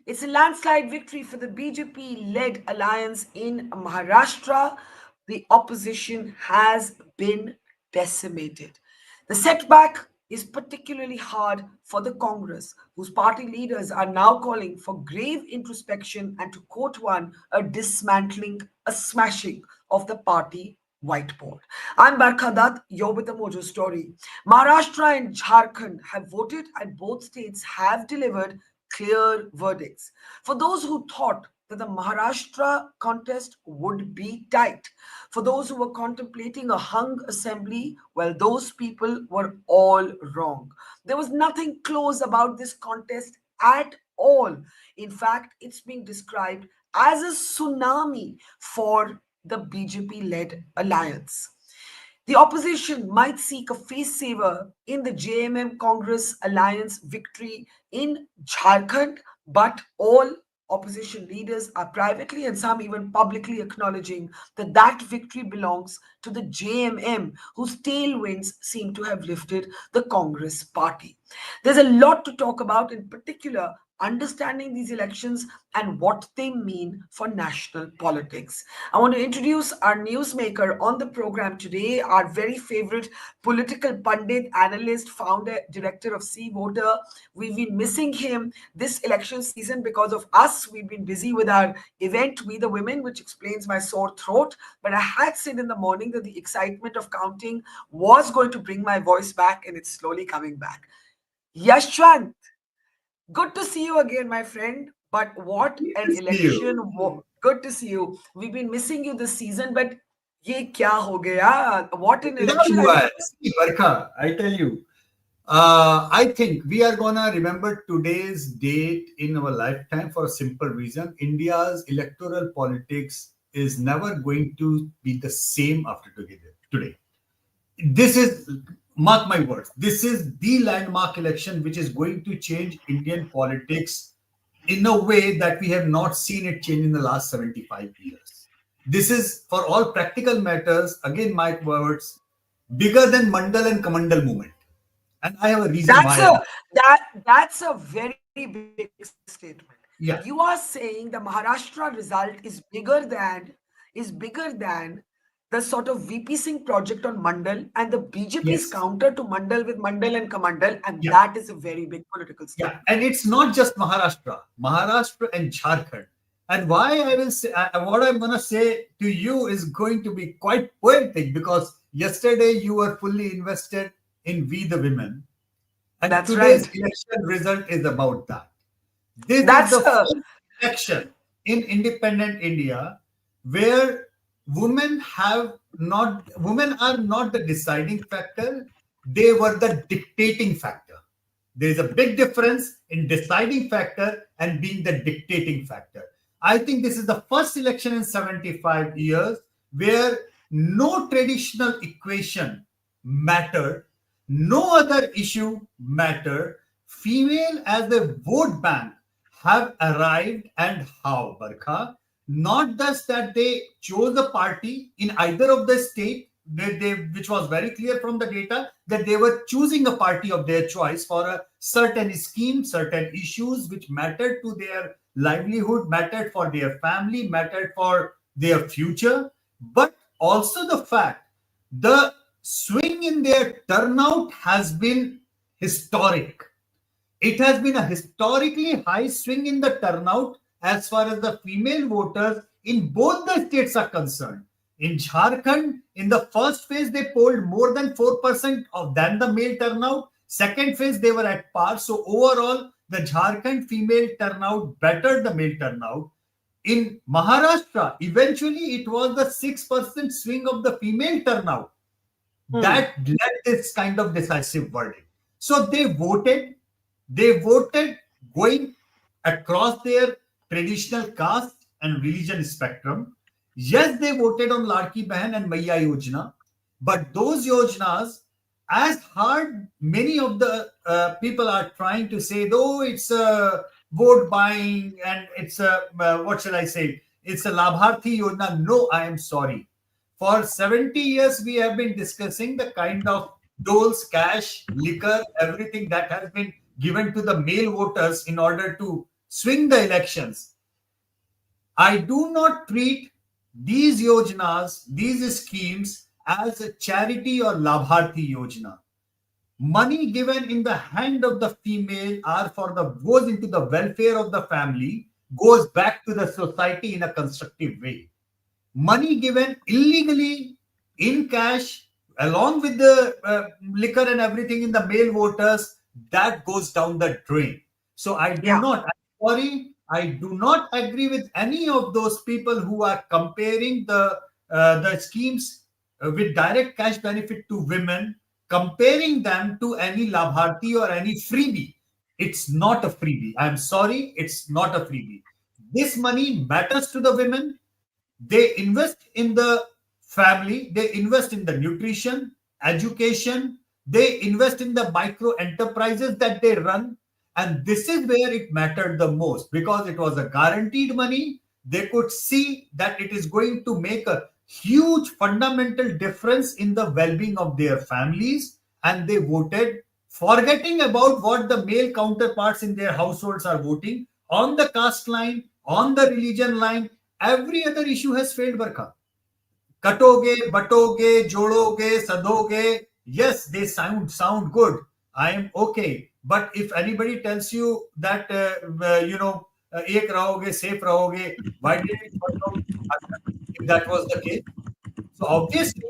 It's a landslide victory for the BJP-led alliance in Maharashtra. The opposition has been decimated. The setback is particularly hard for the Congress, whose party leaders are now calling for grave introspection and, to quote one, a dismantling, a smashing of the party whiteboard. I'm Barkha Dutt, you're with the Mojo story. Maharashtra and Jharkhand have voted, and both states have delivered clear verdicts. For those who thought that the Maharashtra contest would be tight, for those who were contemplating a hung assembly, well, those people were all wrong. There was nothing close about this contest at all. In fact, it's being described as a tsunami for the BJP led alliance. The opposition might seek a face saver in the JMM Congress alliance victory in Jharkhand, but all opposition leaders are privately and some even publicly acknowledging that that victory belongs to the JMM, whose tailwinds seem to have lifted the Congress party. There's a lot to talk about, in particular, understanding these elections and what they mean for national politics. I want to introduce our newsmaker on the program today, our very favorite political pundit, analyst, founder, director of Sea Voter. We've been missing him this election season because of us. We've been busy with our event, We the Women, which explains my sore throat. But I had said in the morning that the excitement of counting was going to bring my voice back, and it's slowly coming back. Yashwant, good to see you again, my friend. But what an See you. election! Good to see you. We've been missing you this season, but ये क्या हो गया? What an इतना election! I हुआ mean, है. See, Barkha, I tell you, I think we are gonna remember today's date in our lifetime for a simple reason. India's electoral politics is never going to be the same after today. This is, mark my words, this is the landmark election which is going to change Indian politics in a way that we have not seen it change in the last 75 years. This is, for all practical matters, again, my words, bigger than Mandal and Kamandal movement. And I have a reason that's why. that's a very big statement. You are Yeah. saying the Maharashtra result is bigger than the sort of VP Singh project on Mandal and the BJP's Yes. counter to Mandal with Mandal and Kamandal, and Yeah. that is a very big political Yeah. statement. And it's not just Maharashtra and Jharkhand. And why I will say, what I'm going to say to you is going to be quite poetic, because yesterday you were fully invested in We the Women. And That's today's right. election result is about that. This is That's the first election in independent India where women are not the deciding factor, they were the dictating factor. There is a big difference in deciding factor and being the dictating factor. I think this is the first election in 75 years where no traditional equation mattered, no other issue mattered. Female as a vote bank have arrived, and how, Barkha? Not just that they chose a party in either of the state, which was very clear from the data that they were choosing a party of their choice for a certain scheme, certain issues which mattered to their livelihood, mattered for their family, mattered for their future, but also the fact the swing in their turnout has been historic. It has been a historically high swing in the turnout as far as the female voters in both the states are concerned. In Jharkhand, in the first phase, they polled more than 4% of than the male turnout. Second phase, they were at par. So overall, the Jharkhand female turnout bettered the male turnout. In Maharashtra, eventually it was the 6% swing of the female turnout Hmm. that led this kind of decisive verdict. So they voted going across their traditional caste and religion spectrum. Yes, they voted on Ladki Bahan and Maiya Yojana, but those yojanas, as hard many of the people are trying to say, though it's a vote buying and it's a, what shall I say, it's a Labharthi Yojana. No, I am sorry. For 70 years, we have been discussing the kind of doles, cash, liquor, everything that has been given to the male voters in order to swing the elections. I do not treat these yojanas, these schemes as a charity or labharthi yojana. Money given in the hand of the female are for the goes into the welfare of the family, goes back to the society in a constructive way. Money given illegally in cash along with the liquor and everything in the male voters, that goes down the drain. So Yeah. I'm sorry, I do not agree with any of those people who are comparing the schemes with direct cash benefit to women, comparing them to any labharti or any freebie. It's not a freebie. I'm sorry, it's not a freebie. This money matters to the women. They invest in the family, they invest in the nutrition, education, they invest in the micro enterprises that they run. And this is where it mattered the most because it was a guaranteed money. They could see that it is going to make a huge fundamental difference in the well being of their families. And they voted, forgetting about what the male counterparts in their households are voting on the caste line, on the religion line. Every other issue has failed, Barkha. Katoge, batoge, jodoge, sadoge. Yes, they sound good. I am okay. But if anybody tells you that ek rahoge, safe rahoge, why did it work out if that was the case? So obviously,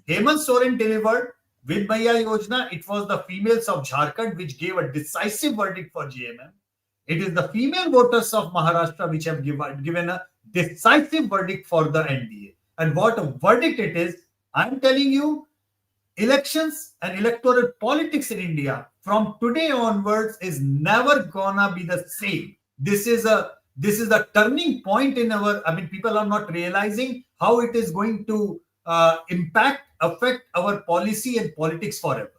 Hemant Soren delivered with Maya Yojana. It was the females of Jharkhand which gave a decisive verdict for JMM. It is the female voters of Maharashtra which have given a decisive verdict for the NDA. And what a verdict it is, I'm telling you, elections and electoral politics in India from today onwards is never gonna be the same. This is a turning point in our. I mean, people are not realizing how it is going to affect our policy and politics forever.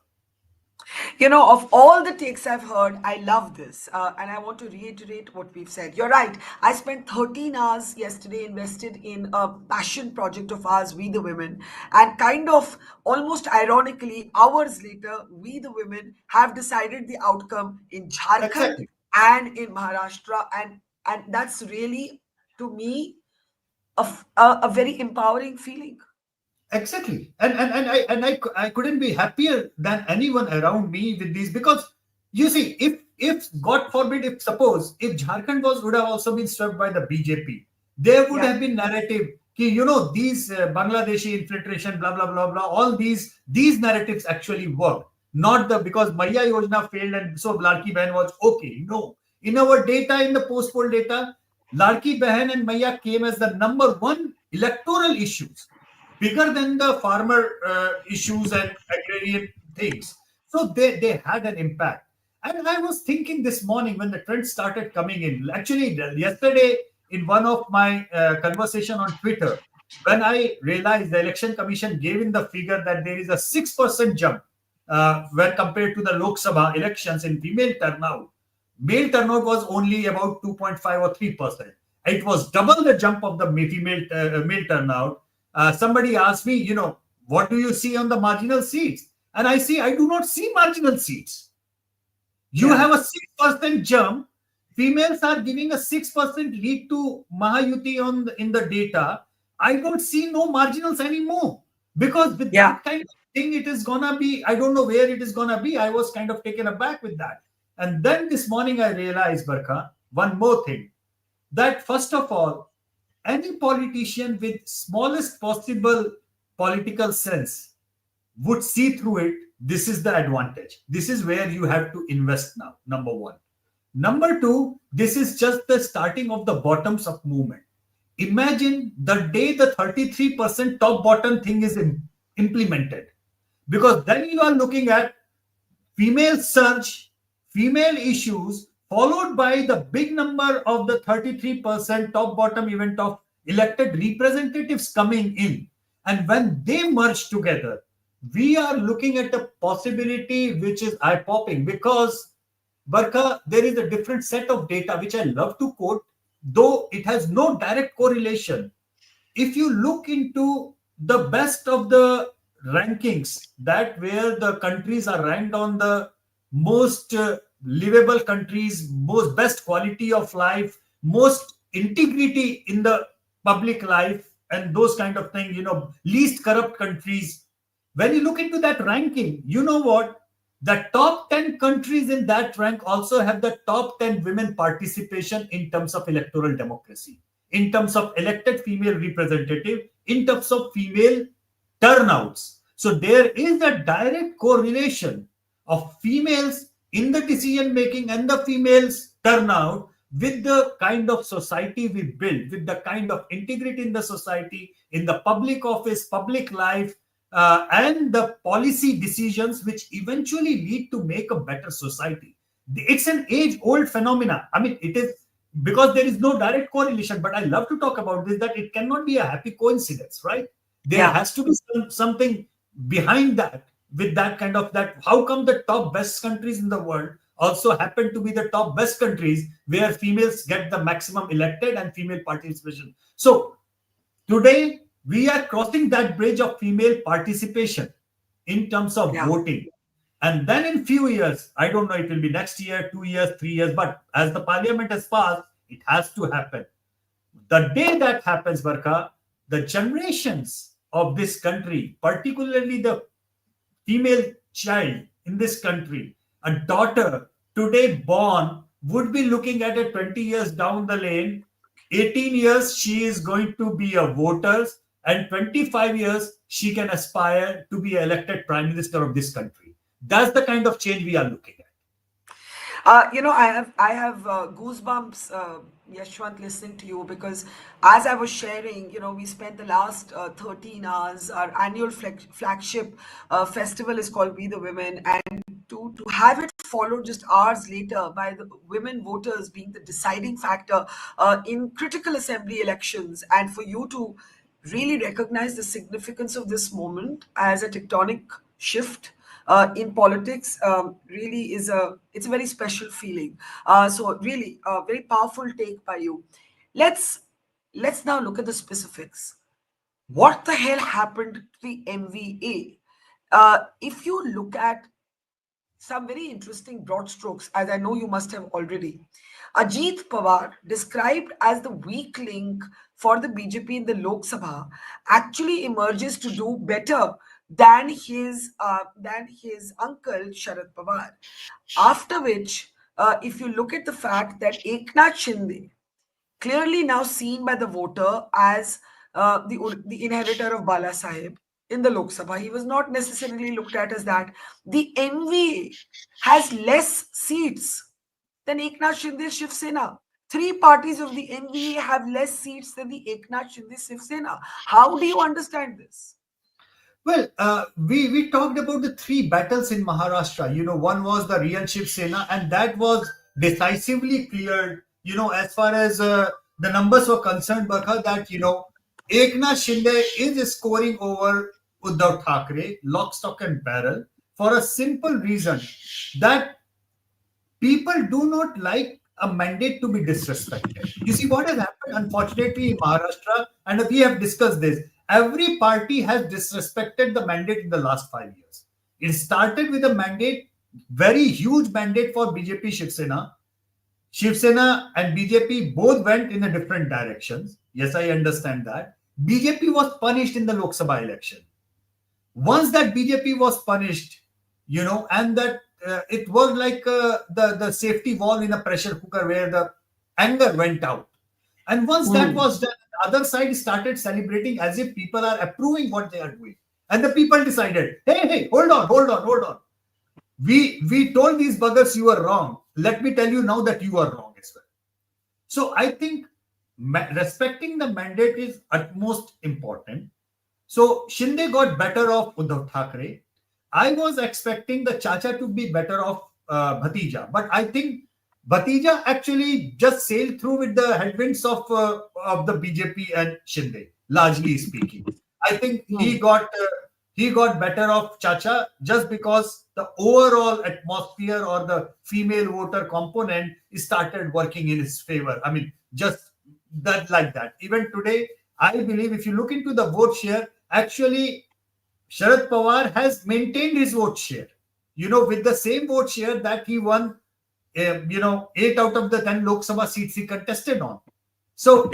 Of all the takes I've heard, I love this. And I want to reiterate what we've said. You're right. I spent 13 hours yesterday invested in a passion project of ours, We the Women. And kind of almost ironically, hours later, We the Women have decided the outcome in Jharkhand Exactly. and in Maharashtra. And that's really, to me, a very empowering feeling. Exactly, and I couldn't be happier than anyone around me with these because you see, if God forbid, if suppose if Jharkhand would have also been swept by the BJP, there would Yeah. have been narrative. These Bangladeshi infiltration, blah blah blah blah. All these narratives actually work. Not the because Maya Yojana failed and so Larki Bahan was okay. No, in our data, in the post poll data, Larki Bahan and Maya came as the number one electoral issues, bigger than the farmer issues and agrarian things. So they had an impact. And I was thinking this morning when the trend started coming in, actually yesterday in one of my conversation on Twitter, when I realized the election commission gave in the figure that there is a 6% jump when compared to the Lok Sabha elections in female turnout. Male turnout was only about 2.5 or 3%. It was double the jump of the male turnout. Somebody asked me, what do you see on the marginal seats? And I do not see marginal seats. You Yeah. have a 6% jump. Females are giving a 6% lead to Mahayuti in the data. I don't see no marginals anymore because with Yeah. that kind of thing, it is gonna be. I don't know where it is gonna be. I was kind of taken aback with that. And then this morning I realized, Barkha, one more thing, that first of all, any politician with smallest possible political sense would see through it. This is the advantage. This is where you have to invest now, number one. Number two, this is just the starting of the bottoms up movement. Imagine the day the 33% top bottom thing is implemented, because then you are looking at female surge, female issues, followed by the big number of the 33% top bottom event of elected representatives coming in. And when they merge together, we are looking at a possibility which is eye popping because, Barkha, there is a different set of data which I love to quote, though it has no direct correlation. If you look into the best of the rankings, that where the countries are ranked on the most livable countries, most best quality of life, most integrity in the public life, and those kind of things, least corrupt countries. When you look into that ranking, you know what? The top 10 countries in that rank also have the top 10 women participation in terms of electoral democracy, in terms of elected female representative, in terms of female turnouts. So there is a direct correlation of females in the decision making and the females turnout with the kind of society we build, with the kind of integrity in the society, in the public office, public life, and the policy decisions which eventually lead to make a better society. It's an age-old phenomena. I mean, it is because there is no direct correlation. But I love to talk about this, that it cannot be a happy coincidence, right? There Yeah. has to be something behind that. With that kind of that, how come the top best countries in the world also happen to be the top best countries where females get the maximum elected and female participation? So today, we are crossing that bridge of female participation in terms of Yeah. voting. And then in few years, I don't know, it will be next year, 2 years, 3 years, but as the parliament has passed, it has to happen. The day that happens, Barkha, the generations of this country, particularly the female child in this country, a daughter today born, would be looking at it 20 years down the lane. 18 years, she is going to be a voter, and 25 years, she can aspire to be elected prime minister of this country. That's the kind of change we are looking at. I have goosebumps, Yashwant, listening to you, because as I was sharing, we spent the last 13 hours. Our annual flagship festival is called We the Women, and to have it followed just hours later by the women voters being the deciding factor in critical assembly elections, and for you to really recognize the significance of this moment as a tectonic shift in politics, really it's a very special feeling. So really a very powerful take by you. Let's now look at the specifics. What the hell happened to the MVA? If you look at some very interesting broad strokes, as I know you must have already. Ajit Pawar, described as the weak link for the BJP in the Lok Sabha, actually emerges to do better than his uncle Sharad Pawar. After which, if you look at the fact that Eknath Shinde, clearly now seen by the voter as the inheritor of Bala Sahib in the Lok Sabha. He was not necessarily looked at as that. The MVA has less seats than Eknath Shinde Shiv Sena. Three parties of the MVA have less seats than the Eknath Shinde Shiv Sena. How do you understand this? Well, we talked about the three battles in Maharashtra. One was the real Shiv Sena, and that was decisively cleared. As far as the numbers were concerned, Barkha, that Eknath Shinde is scoring over Uddhav Thackeray, lock, stock, and barrel, for a simple reason that people do not like a mandate to be disrespected. You see what has happened, unfortunately, in Maharashtra, and we have discussed this. Every party has disrespected the mandate in the last 5 years. It started with a mandate, very huge mandate for BJP Shiv Sena. Shiv Sena and BJP both went in a different directions. Yes, I understand that. BJP was punished in the Lok Sabha election. Once that BJP was punished, and that it was like the safety valve in a pressure cooker where the anger went out. And once that Hmm. was done, the other side started celebrating as if people are approving what they are doing. And the people decided, hey, hold on, hold on, hold on. We told these buggers you are wrong. Let me tell you now that you are wrong as well. So I think respecting the mandate is utmost important. So Shinde got better off Uddhav Thackeray. I was expecting the Chacha to be better off Bhatija, but I think Bhatija actually just sailed through with the headwinds of the BJP and Shinde, largely speaking. I think Hmm. he got better off Chacha just because the overall atmosphere or the female voter component started working in his favor. I mean, just that like that. Even today, I believe if you look into the vote share, actually Sharad Pawar has maintained his vote share. With the same vote share that he won 8 out of the 10 Lok Sabha seats he contested on. So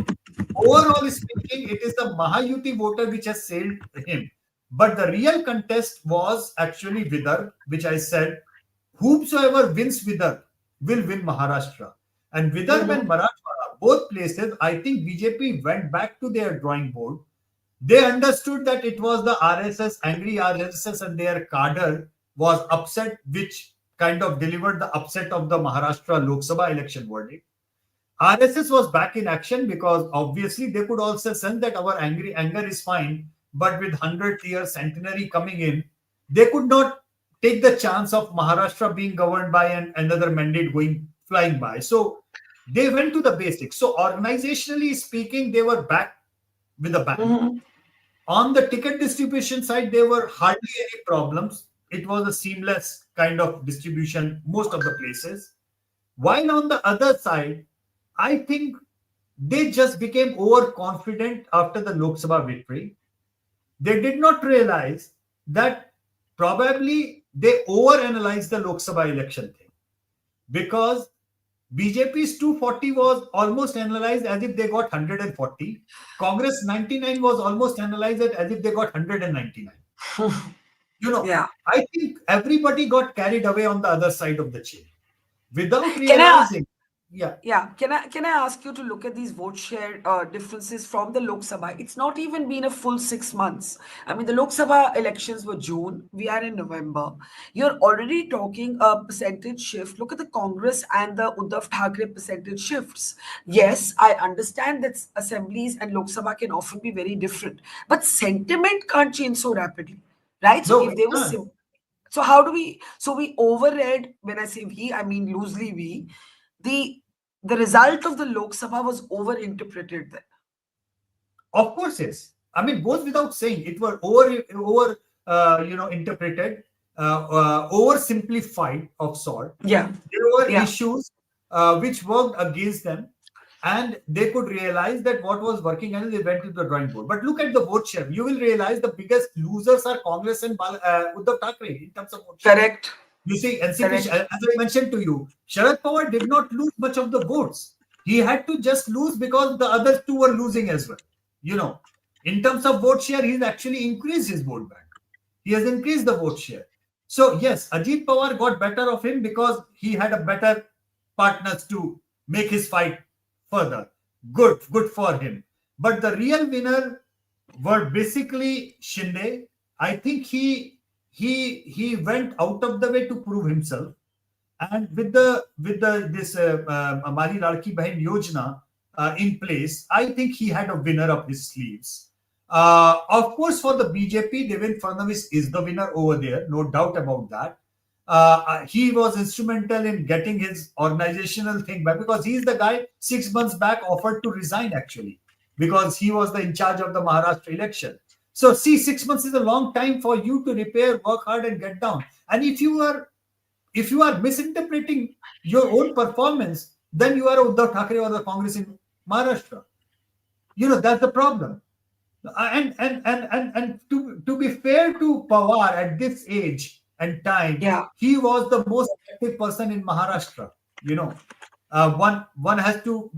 overall speaking, it is the Mahayuti voter which has sailed him. But the real contest was actually Vidarbh, which I said, whomsoever wins Vidarbh will win Maharashtra. And Vidarbh and Mhm. Marathwada, both places, I think BJP went back to their drawing board. They understood that it was the RSS, angry RSS, and their cadre was upset, which kind of delivered the upset of the Maharashtra Lok Sabha election verdict. RSS was back in action because obviously they could also sense that our anger is fine, but with 100th year centenary coming in, they could not take the chance of Maharashtra being governed by another mandate going flying by. So they went to the basics. So organizationally speaking, they were back with a bang. Mhm. On the ticket distribution side, there were hardly any problems. It was a seamless kind of distribution most of the places. While on the other side, I think they just became overconfident after the Lok Sabha victory. They did not realize that probably they overanalyzed the Lok Sabha election thing because BJP's 240 was almost analyzed as if they got 140. Congress 99 was almost analyzed as if they got 199. Yeah. I think everybody got carried away on the other side of the chain without Can I realizing. Yeah. Yeah, can I ask you to look at these vote share differences from the Lok Sabha? It's not even been a full 6 months. I mean, the Lok Sabha elections were June. We are in November. You're already talking a percentage shift. Look at the Congress and the Uddhav Thackeray percentage shifts. Yes, I understand that assemblies and Lok Sabha can often be very different, but sentiment can't change so rapidly, right? So No, if it there was can't. so how do we? So we overread. When I say we, I mean loosely we. The the result of the Lok Sabha was overinterpreted there. Of course, yes. I mean, goes without saying, it were interpreted, oversimplified of sort. Yeah, There were yeah, issues which worked against them, and they could realize that what was working, and they went to the drawing board. But look at the vote share. You will realize the biggest losers are Congress and Uddhav Thackeray in terms of vote share. correct, You see, NCP, correct. as I mentioned to you, Sharad Pawar did not lose much of the votes. He had to just lose because the other two were losing as well. You know, in terms of vote share, he's actually increased his vote bank. He has increased the vote share. So yes, Ajit Pawar got better of him because he had a better partners to make his fight further. Good for him. But the real winner were basically Shinde. I think he went out of the way to prove himself, and with the this Mari Ladki Bahin Yojana in place, I think he had a winner up his sleeves. Of course, for the BJP, Devendra Fadnavis is the winner over there, no doubt about that. He was instrumental in getting his organizational thing back because he's the guy 6 months back offered to resign actually because he was the in charge of the Maharashtra election. So see, 6 months is a long time for you to repair, work hard, and get down. And if you are misinterpreting your own performance, then you are Uddhav Thackeray or the Congress in Maharashtra. That's the problem. And to be fair to Pawar at this age and time, Yeah, he was the most active person in Maharashtra. One has to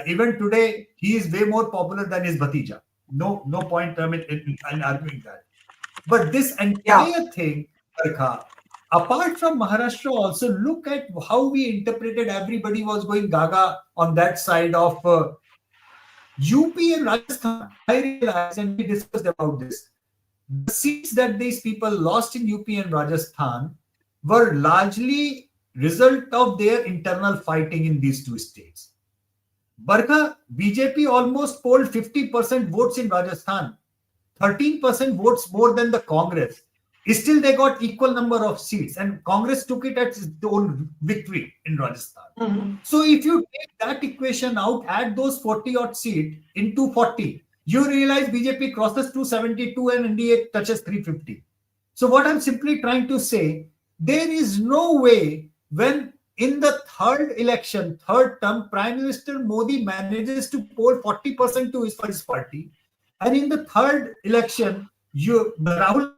even today he is way more popular than his Bhatija. No point in arguing that. But this yeah, entire thing, Barkha, apart from Maharashtra, also look at how we interpreted everybody was going gaga on that side of UP and Rajasthan. I realized, and we discussed about this, the seats that these people lost in UP and Rajasthan were largely result of their internal fighting in these two states. Barkha, BJP almost polled 50% votes in Rajasthan, 13% votes more than the Congress. Still, they got equal number of seats, and Congress took it as its own victory in Rajasthan. mhm, So, if you take that equation out, add those 40 odd seats in 240, you realize BJP crosses 272 and NDA touches 350. So, what I'm simply trying to say, there is no way when in the third election, third term, Prime Minister Modi manages to poll 40% to his for his party, and in the third election, Rahul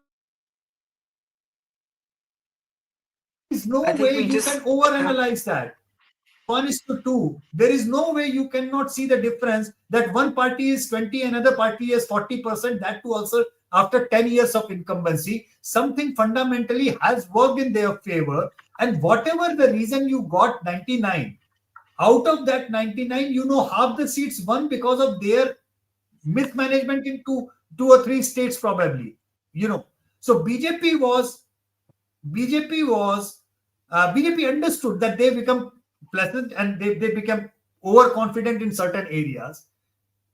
is no I think way we you can just have. overanalyze that. 1:2. There is no way you cannot see the difference that one party is 20, another party is 40%. That too also after 10 years of incumbency. Something fundamentally has worked in their favor. And whatever the reason you got 99, out of that 99, half the seats won because of their mismanagement in two or three states probably. You know, so BJP was BJP understood that they become pleasant and they became overconfident in certain areas.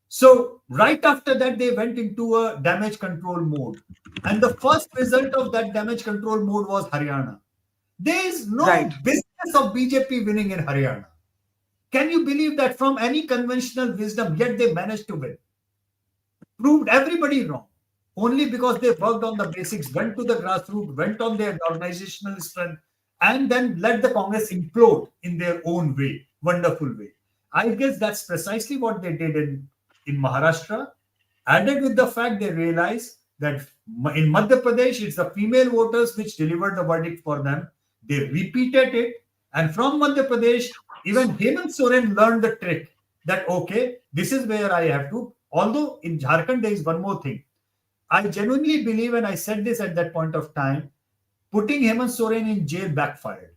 So right after that, they went into a damage control mode. And the first result of that damage control mode was Haryana. There is no Right. business of BJP winning in Haryana. Can you believe that from any conventional wisdom, yet they managed to win? Proved everybody wrong. Only because they worked on the basics, went to the grassroots, went on their organizational strength, and then let the Congress implode in their own way, wonderful way. I guess that's precisely what they did in Maharashtra. Added with the fact they realized that in Madhya Pradesh, it's the female voters which delivered the verdict for them. They repeated it. And from Madhya Pradesh, even Hemant Soren learned the trick that, okay, this is where I have to. Although in Jharkhand, there is one more thing. I genuinely believe, and I said this at that point of time, putting Hemant Soren in jail backfired.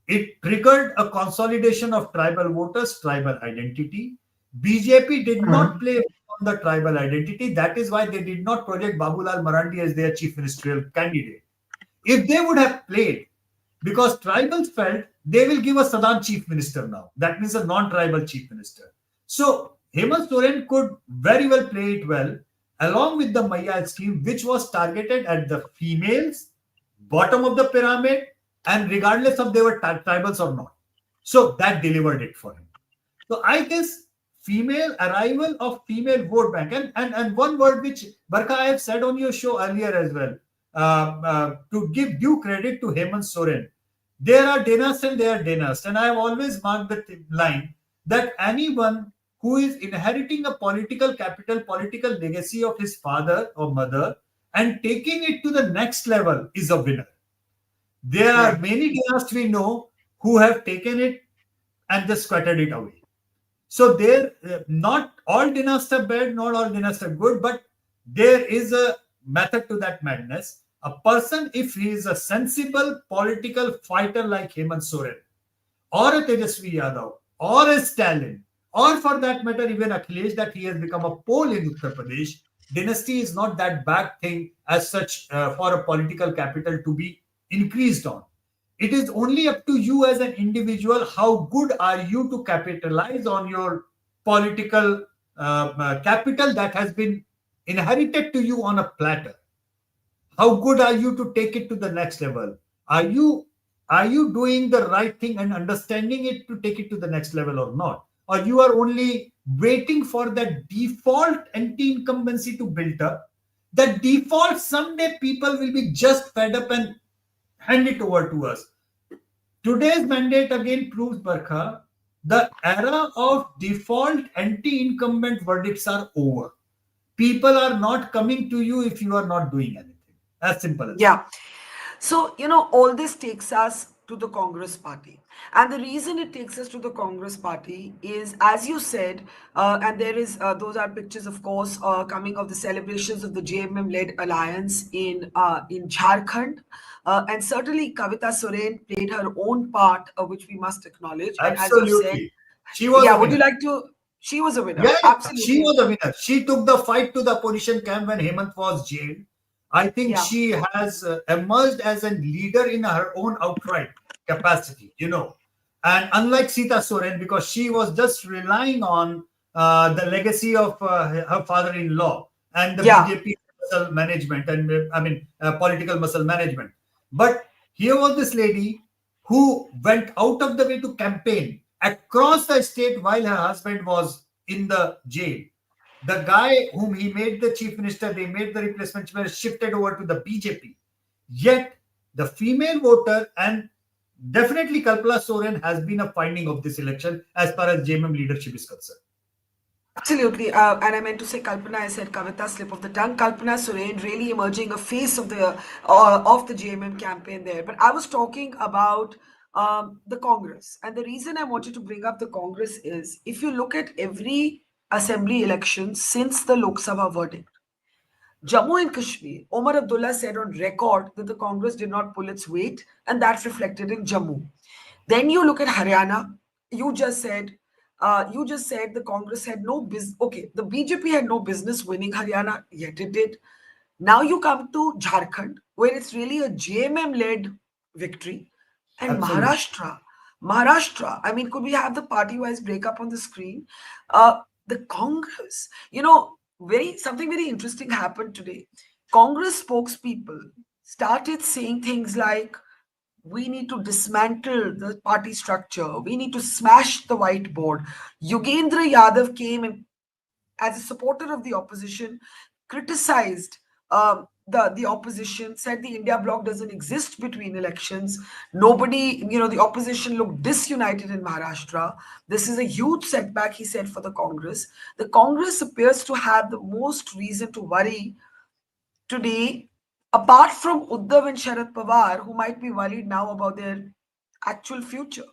It triggered a consolidation of tribal voters, tribal identity. BJP did not Mhm. play on the tribal identity. That is why they did not project Babulal Marandi as their chief ministerial candidate. If they would have played, because tribals felt they will give a Sadan chief minister now. That means a non-tribal chief minister. So Hemant Soren could very well play it well, along with the Maya scheme, which was targeted at the females, bottom of the pyramid, and regardless of they were tribals or not. So that delivered it for him. So I guess female arrival of female vote bank and one word which Barkha I have said on your show earlier as well, to give due credit to Hemant Soren. There are dynasts and there are dynasts, and I have always marked the line that anyone who is inheriting a political capital, political legacy of his father or mother and taking it to the next level is a winner. There are Right. many dynasts we know who have taken it and just squatted it away. So there, not all dynasts are bad, not all dynasts are good, but there is a method to that madness. A person, if he is a sensible political fighter like Hemant Soren, or a Tejasvi Yadav, or a Stalin, or for that matter, even Akhilesh, that he has become a pole in Uttar Pradesh, dynasty is not that bad thing as such for a political capital to be increased on. It is only up to you as an individual how good are you to capitalize on your political capital that has been inherited to you on a platter. How good are you to take it to the next level? Are you doing the right thing and understanding it to take it to the next level or not? Or you are only waiting for that default anti-incumbency to build up? The default someday people will be just fed up and hand it over to us. Today's mandate again proves, Barkha, the era of default anti-incumbent verdicts are over. People are not coming to you if you are not doing anything. As simple as that. Yeah. So, all this takes us to the Congress party. And the reason it takes us to the Congress party is, as you said, and those are pictures, of course, coming of the celebrations of the JMM-led alliance in Jharkhand. And certainly Kavita Soren played her own part, which we must acknowledge. And as you said, Absolutely. She was yeah, a would you winner. like to? She was a winner. Yeah, yeah, she Absolutely. was a winner. She took the fight to the opposition camp when Hemant was jailed. I think Yeah. she has emerged as a leader in her own outright capacity. And unlike Sita Soren, because she was just relying on the legacy of her father-in-law and the Yeah. BJP muscle management and political muscle management. But here was this lady who went out of the way to campaign across the state while her husband was in the jail. The guy whom he made the chief minister, they made the replacement chief minister, shifted over to the BJP. Yet the female voter and definitely Kalpala Soren has been a finding of this election as far as JMM leadership is concerned. Absolutely. And I meant to say Kalpana, I said Kavita, slip of the tongue. Kalpana Soren really emerging a face of the JMM campaign there. But I was talking about the Congress. And the reason I wanted to bring up the Congress is if you look at every assembly election since the Lok Sabha verdict, Jammu and Kashmir, Omar Abdullah said on record that the Congress did not pull its weight, and that reflected in Jammu. Then you look at Haryana. You just said, the Congress had no business. Okay, the BJP had no business winning Haryana, yet it did. Now you come to Jharkhand, where it's really a JMM-led victory, and Absolutely. Maharashtra. I mean, could we have the party-wise breakup on the screen? The Congress, very something very interesting happened today. Congress spokespeople started saying things like, we need to dismantle the party structure. We need to smash the whiteboard. Yogendra Yadav came and, as a supporter of the opposition, criticized the opposition, said the India bloc doesn't exist between elections. Nobody, the opposition looked disunited in Maharashtra. This is a huge setback, he said, for the Congress. The Congress appears to have the most reason to worry today, apart from Uddhav and Sharad Pawar, who might be worried now about their actual future.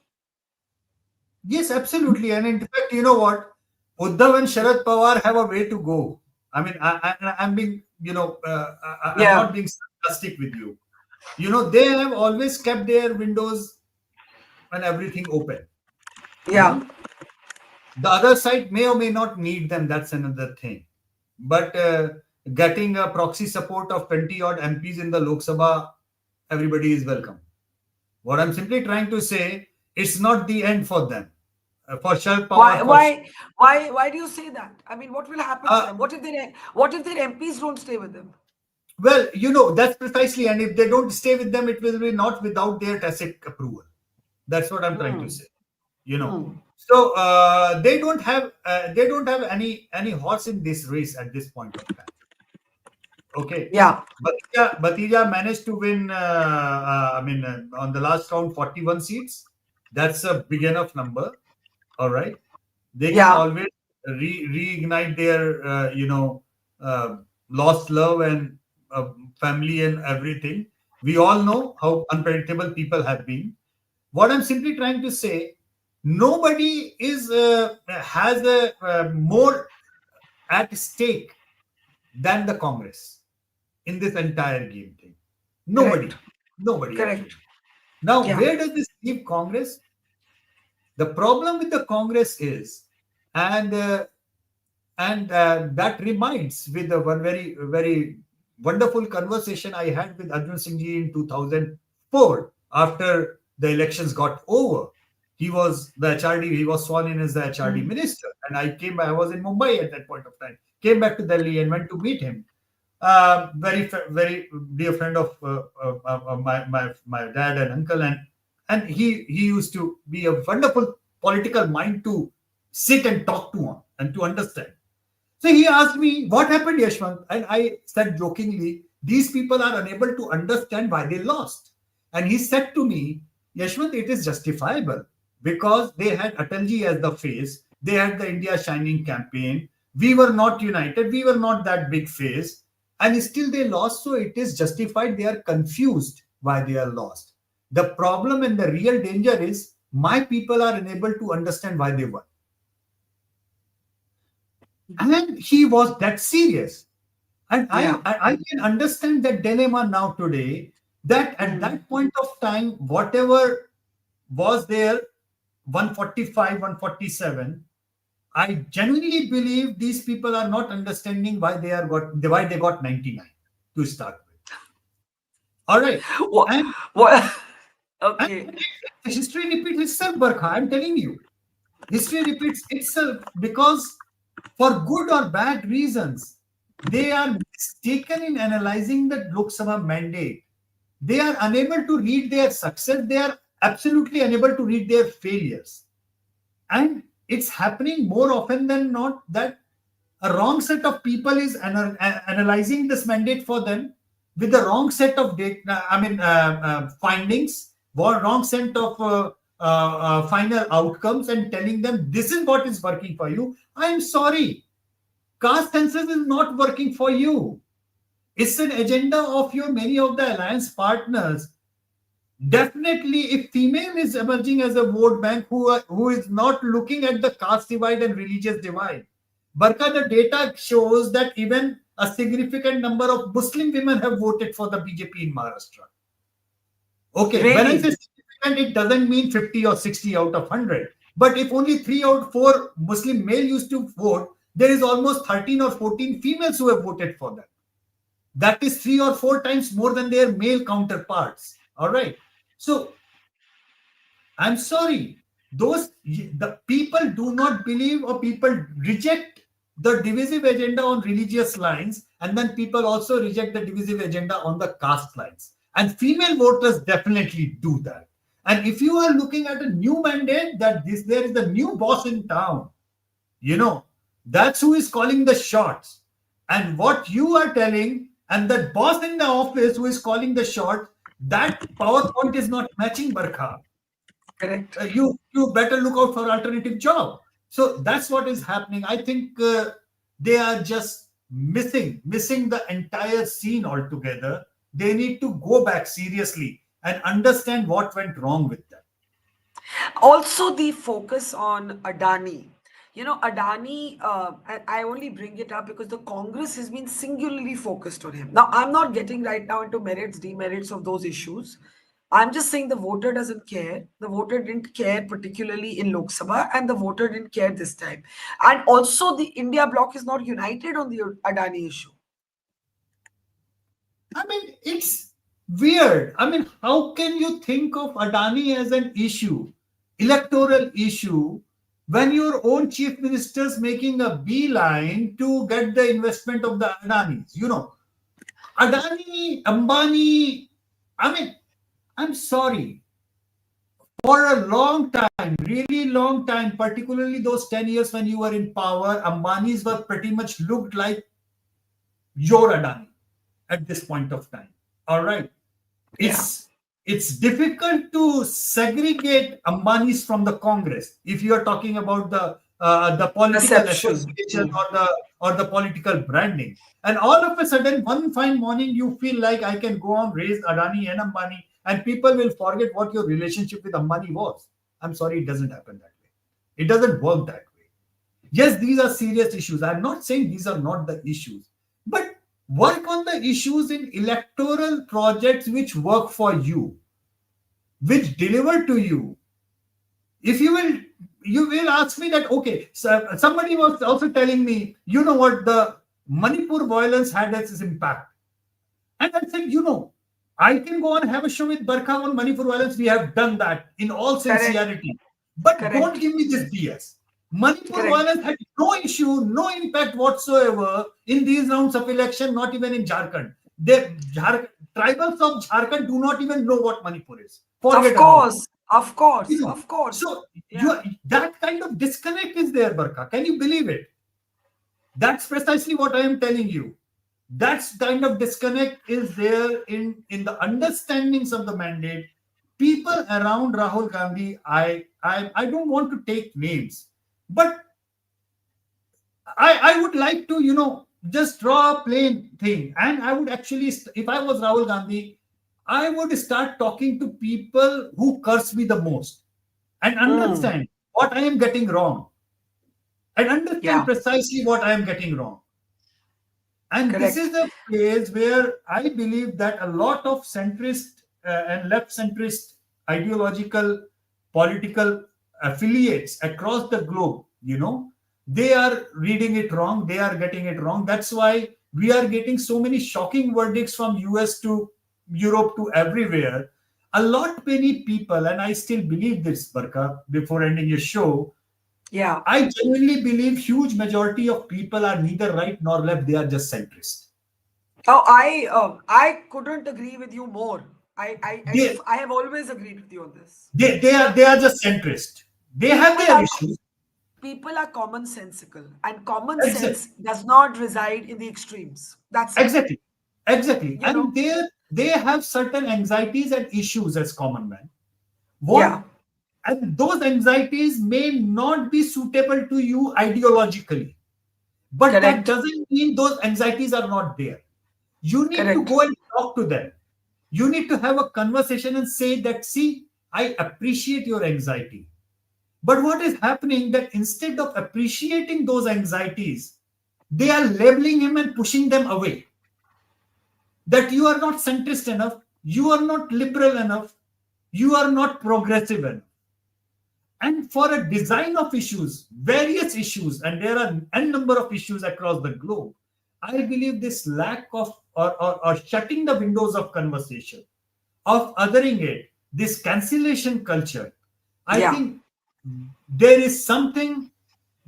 Yes, absolutely. And in fact, you know what? Uddhav and Sharad Pawar have a way to go. I mean, I'm being, I'm Yeah, not being sarcastic with you. They have always kept their windows and everything open. You yeah, know, the other side may or may not need them. That's another thing. But getting a proxy support of 20 odd MPs in the Lok Sabha, everybody is welcome. What I'm simply trying to say, it's not the end for them. For Sharad Why, Pawar, for why, why do you say that? I mean, what will happen to uh, them? What if their MPs don't stay with them? well, that's precisely. And if they don't stay with them, it will be not without their tacit approval. That's what I'm trying to Hmm. say. You know, Hmm. so they don't have any horse in this race at this point of time. Okay. Yeah, Batija managed to win, on the last round, 41 seats. That's a big enough number. All right. They can yeah, always reignite their, uh, lost love and family and everything. We all know how unpredictable people have been. What I'm simply trying to say, nobody has a more at stake than the Congress in this entire game thing. correct, Nobody correct. actually. Now, Yeah, where does this leave Congress? The problem with the Congress is, and that reminds with the one very very wonderful conversation I had with Arjun Singh ji in 2004 after the elections got over. He was the HRD. He was sworn in as the HRD mm, minister, and I was in Mumbai at that point of time. Came back to Delhi and went to meet him. Very dear friend of my dad and uncle, and he used to be a wonderful political mind to sit and talk to on and to understand. So he asked me, what happened, Yashwant? And I said jokingly, these people are unable to understand why they lost. And he said to me, Yashwant, it is justifiable because they had Atalji as the face, they had the India Shining campaign. We were not united, we were not that big face, and still they lost. So it is justified. They are confused why they are lost. The problem and the real danger is my people are unable to understand why they won. And he was that serious. And I, yeah, I I can understand that dilemma now today, that at mm, that point of time, whatever was there, 145, 147, I genuinely believe these people are not understanding why they got 99 to start with. All right. what, And, what? and Okay, history repeats itself, Barkha. I'm telling you. History repeats itself because, for good or bad reasons, they are mistaken in analyzing the Lok Sabha mandate. They are unable to read their success. They are absolutely unable to read their failures. And it's happening more often than not that a wrong set of people is analyzing this mandate for them with the wrong set of data, findings, wrong set of final outcomes and telling them this is what is working for you. I'm sorry, caste census is not working for you. It's an agenda of your many of the alliance partners. Definitely, if female is emerging as a vote bank who is not looking at the caste divide and religious divide. Barkha, the data shows that even a significant number of Muslim women have voted for the BJP in Maharashtra. Okay, when I say Really? significant, it doesn't mean 50 or 60 out of 100. But if only 3 out of 4 Muslim male used to vote, there is almost 13 or 14 females who have voted for them. That is 3 or 4 times more than their male counterparts. All right. So I'm sorry, the people do not believe, or people reject the divisive agenda on religious lines, and then people also reject the divisive agenda on the caste lines. And female voters definitely do that. And if you are looking at a new mandate that there is the new boss in town, you know, that's who is calling the shots. And what you are telling, and that boss in the office who is calling the shot, that PowerPoint is not matching, Barkha. Correct. You better look out for alternative job. So that's what is happening. I think they are just missing the entire scene altogether. They need to go back seriously and understand what went wrong with them. Also, the focus on Adani. You know, Adani, I only bring it up because the Congress has been singularly focused on him. Now, I'm not getting right now into merits, demerits of those issues. I'm just saying the voter doesn't care. The voter didn't care, particularly in Lok Sabha, and the voter didn't care this time. And also, the India bloc is not united on the Adani issue. I mean, it's weird. I mean, how can you think of Adani as an issue, electoral issue, when your own chief minister is making a beeline to get the investment of the Adanis? You know, Adani, Ambani, I mean, I'm sorry. For a long time, really long time, particularly those 10 years when you were in power, Ambanis were pretty much looked like your Adani at this point of time. All right. Yeah. It's difficult to segregate Ambanis from the Congress if you are talking about the political Perception. association or the political branding. And all of a sudden, one fine morning, you feel like I can go on raise Adani and Ambani, and people will forget what your relationship with Ambani was. I'm sorry, it doesn't happen that way. It doesn't work that way. Yes, these are serious issues. I'm not saying these are not the issues, but work on the issues in electoral projects which work for you, which deliver to you. If you will ask me that, okay, so somebody was also telling me, you know what, the Manipur violence had its impact. And I said, you know, I can go and have a show with Barkha on Manipur violence. We have done that in all Correct. sincerity. But don't Correct. give me this BS. Manipur Correct. violence had no issue, no impact whatsoever in these rounds of election, not even in Jharkhand. Tribals of Jharkhand do not even know what Manipur is. Forget Of about it. course. Of course. You know, Of course. so Yeah. that kind of disconnect is there, Barkha. Can you believe it? That's precisely what I am telling you. That kind of disconnect is there in the understandings of the mandate. People around Rahul Gandhi, I don't want to take names, but I would like to, you know, just draw a plain thing. And I would actually, if I was Rahul Gandhi, I would start talking to people who curse me the most and Mm. understand what I am getting wrong and understand Yeah. precisely what I am getting wrong. And this Correct. is a place where I believe that a lot of centrist and left centrist ideological political affiliates across the globe, you know, they are reading it wrong. They are getting it wrong. That's why we are getting so many shocking verdicts from US to Europe to everywhere. A lot many people, and I still believe this, Barkha, before ending your show, Yeah. I genuinely believe huge majority of people are neither right nor left. They are just centrist. Oh, I couldn't agree with you more. They I have always agreed with you on this. they are just centrist. They have People their are issues. people are commonsensical, and common Exactly, sense does not reside in the extremes. That's it. exactly, exactly. You And know. they have certain anxieties and issues as common men. What Yeah. And those anxieties may not be suitable to you ideologically, but that Correct. doesn't mean those anxieties are not there. You need to Correct. go and talk to them. You need to have a conversation and say that, see, I appreciate your anxiety. But what is happening that instead of appreciating those anxieties, they are labeling him and pushing them away. That you are not centrist enough, you are not liberal enough, you are not progressive enough. And for a design of issues, various issues, and there are n number of issues across the globe, I believe this lack of or shutting the windows of conversation, of othering it, this cancellation culture, I Yeah. think there is something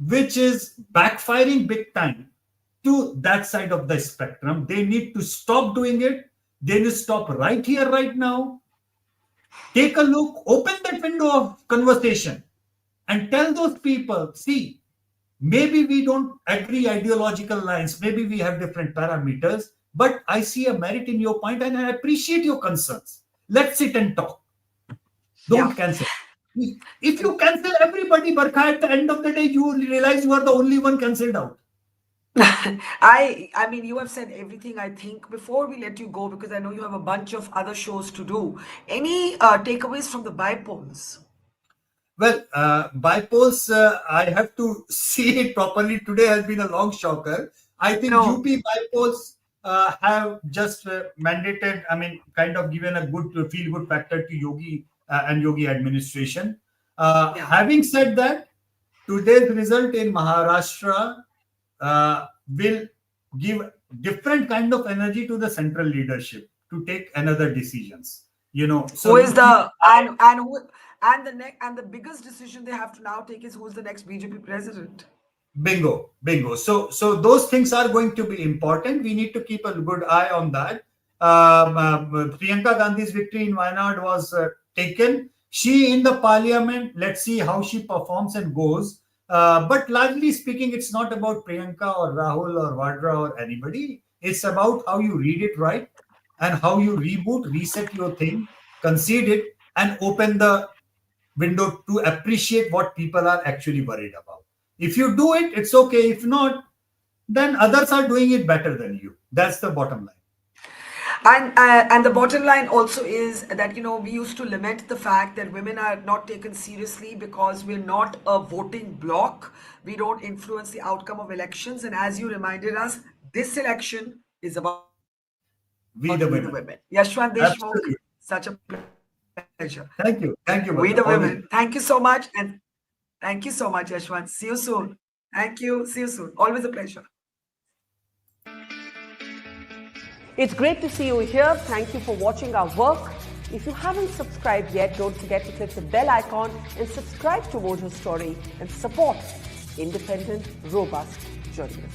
which is backfiring big time to that side of the spectrum. They need to stop doing it. They need to stop right here, right now. Take a look, open that window of conversation and tell those people, see, maybe we don't agree ideological lines, maybe we have different parameters, but I see a merit in your point and I appreciate your concerns. Let's sit and talk. Yeah. Don't cancel. If you cancel everybody, Barkha, at the end of the day, you will realize you are the only one cancelled out. I mean, you have said everything, I think. Before we let you go, because I know you have a bunch of other shows to do, any takeaways from the bypolls? Well, bypolls, I have to see it properly. Today has been a long shocker. I think No. UP bypolls have just mandated, I mean, kind of given a good feel good factor to Yogi and Yogi administration. Yeah. Having said that, today's result in Maharashtra will give different kind of energy to the central leadership to take another decisions. So Who is UP. the and who and the next and the biggest decision they have to now take is who's the next BJP president? Bingo, bingo. So those things are going to be important. We need to keep a good eye on that. Priyanka Gandhi's victory in Wayanad was taken. She in the parliament. Let's see how she performs and goes. But largely speaking, it's not about Priyanka or Rahul or Vadra or anybody. It's about how you read it right and how you reboot, reset your thing, concede it, and open the window to appreciate what people are actually worried about. If you do it, it's okay. If not, then others are doing it better than you. That's the bottom line. And the bottom line also is that we used to lament the fact that women are not taken seriously because we're not a voting bloc. We don't influence the outcome of elections. And as you reminded us, this election is about we the women. We the Yashwant women. Deshmukh, such a Absolutely. pleasure. We the Thank you. women. Thank you, Thank you Bata. so Always. much. And thank you so much, Yashwant. See you soon. Thank you. See you soon. Always a pleasure. It's great to see you here. Thank you for watching our work. If you haven't subscribed yet, don't forget to click the bell icon and subscribe to Mojo Story and support independent, robust journalism.